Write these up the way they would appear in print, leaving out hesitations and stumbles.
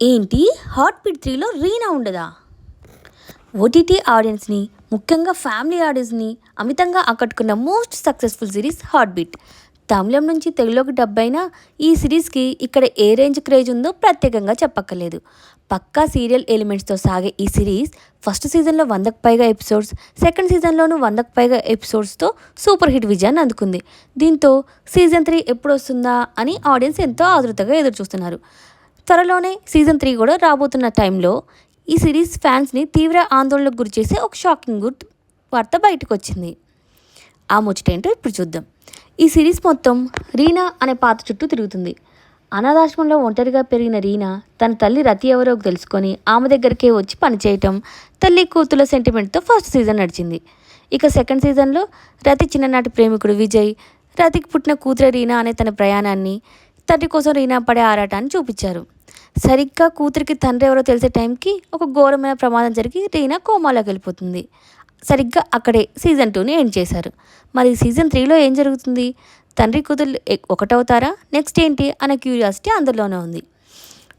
ఏంటి hot beat 3లో Reena ఉండదా? OTT ఆడియన్స్ని, ముఖ్యంగా ఫ్యామిలీ ఆడియన్స్ని అమితంగా ఆకట్టుకున్న most successful series Hot Beat. తమిళం నుంచి తెలుగులోకి డబ్ అయిన ఈ సిరీస్కి ఇక్కడ ఏ రేంజ్ క్రేజ్ ఉందో ప్రత్యేకంగా చెప్పక్కర్లేదు. పక్కా సీరియల్ ఎలిమెంట్స్తో సాగే ఈ సిరీస్ ఫస్ట్ సీజన్లో 100కు పైగా ఎపిసోడ్స్, సెకండ్ సీజన్లోనూ 100కు పైగా ఎపిసోడ్స్తో సూపర్ హిట్ విజయాన్ని అందుకుంది. దీంతో సీజన్ 3 ఎప్పుడు వస్తుందా అని ఆడియన్స్ ఎంతో ఆతృతగా ఎదురుచూస్తున్నారు. త్వరలోనే సీజన్ 3 కూడా రాబోతున్న టైంలో ఈ సిరీస్ ఫ్యాన్స్ని తీవ్ర ఆందోళనకు గురిచేసే ఒక షాకింగ్ వార్త బయటకు వచ్చింది. ఆ ముచ్చటేంటో ఇప్పుడు చూద్దాం. ఈ సిరీస్ మొత్తం రీనా అనే పాత్ర చుట్టూ తిరుగుతుంది. అనాథాశ్రమంలో ఒంటరిగా పెరిగిన రీనా తన తల్లి రతి ఎవరో తెలుసుకొని ఆమె దగ్గరికే వచ్చి పనిచేయటం, తల్లి కూతుల సెంటిమెంట్తో ఫస్ట్ సీజన్ నడిచింది. ఇక సెకండ్ సీజన్లో రతి చిన్ననాటి ప్రేమికుడు విజయ్, రతికి పుట్టిన కూతురు రీనా అనే తన ప్రయాణాన్ని, తండ్రి కోసం రీనా పడే ఆరాటాన్ని చూపించారు. సరిగ్గా కూతురికి తండ్రి ఎవరో తెలిసే టైంకి ఒక ఘోరమైన ప్రమాదం జరిగి రీనా కోమాలోకి వెళ్ళిపోతుంది. సరిగ్గా అక్కడే సీజన్ 2ని ఎండ్ చేశారు. మరి సీజన్ 3లో ఏం జరుగుతుంది? తండ్రి కూతురు ఒకటవుతారా? నెక్స్ట్ ఏంటి అనే క్యూరియాసిటీ అందరిలోనే ఉంది.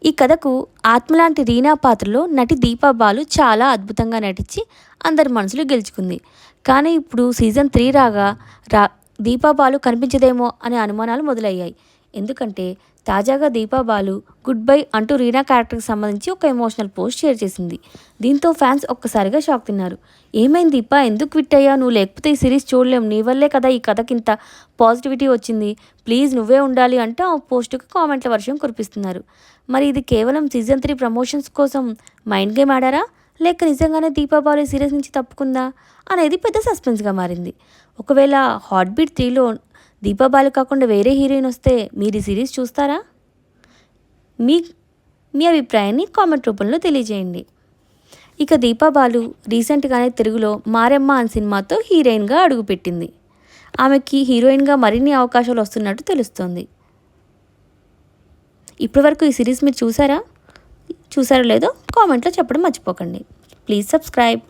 ఈ కథకు ఆత్మలాంటి రీనా పాత్రలో నటి దీపా బాలు చాలా అద్భుతంగా నటించి అందరి మనసులు గెలుచుకుంది. కానీ ఇప్పుడు సీజన్ 3 రాగా దీపా బాలు కనిపించదేమో అనే అనుమానాలు మొదలయ్యాయి. ఎందుకంటే తాజాగా దీపా బాలు గుడ్ బై అంటూ రీనా క్యారెక్టర్కి సంబంధించి ఒక ఎమోషనల్ పోస్ట్ షేర్ చేసింది. దీంతో ఫ్యాన్స్ ఒక్కసారిగా షాక్ తిన్నారు. ఏమైంది దీపా, ఎందుకు క్విట్ అయ్యా? నువ్వు లేకపోతే ఈ సిరీస్ చూడలేం, నీ వల్లే కదా ఈ కథకి ఇంత పాజిటివిటీ వచ్చింది, ప్లీజ్ నువ్వే ఉండాలి అంటూ ఆ పోస్టుకి కామెంట్ల వర్షం కురిపిస్తున్నారు. మరి ఇది కేవలం సీజన్ 3 ప్రమోషన్స్ కోసం మైండ్ గేమ్ ఆడారా, లేక నిజంగానే దీపా బాలు ఈ సిరీస్ నుంచి తప్పుకుందా అనేది పెద్ద సస్పెన్స్గా మారింది. ఒకవేళ హాట్ బీట్ 3లో దీపా బాలు కాకుండా వేరే హీరోయిన్ వస్తే మీరు ఈ సిరీస్ చూస్తారా? మీ అభిప్రాయాన్ని కామెంట్ రూపంలో తెలియజేయండి. ఇక దీపా బాలు రీసెంట్గానే తెలుగులో మారెమ్మ అనే సినిమాతో హీరోయిన్గా అడుగుపెట్టింది. ఆమెకి హీరోయిన్గా మరిన్ని అవకాశాలు వస్తున్నట్టు తెలుస్తోంది. ఇప్పటివరకు ఈ సిరీస్ మీరు చూసారో లేదో కామెంట్లో చెప్పడం మర్చిపోకండి. Please subscribe.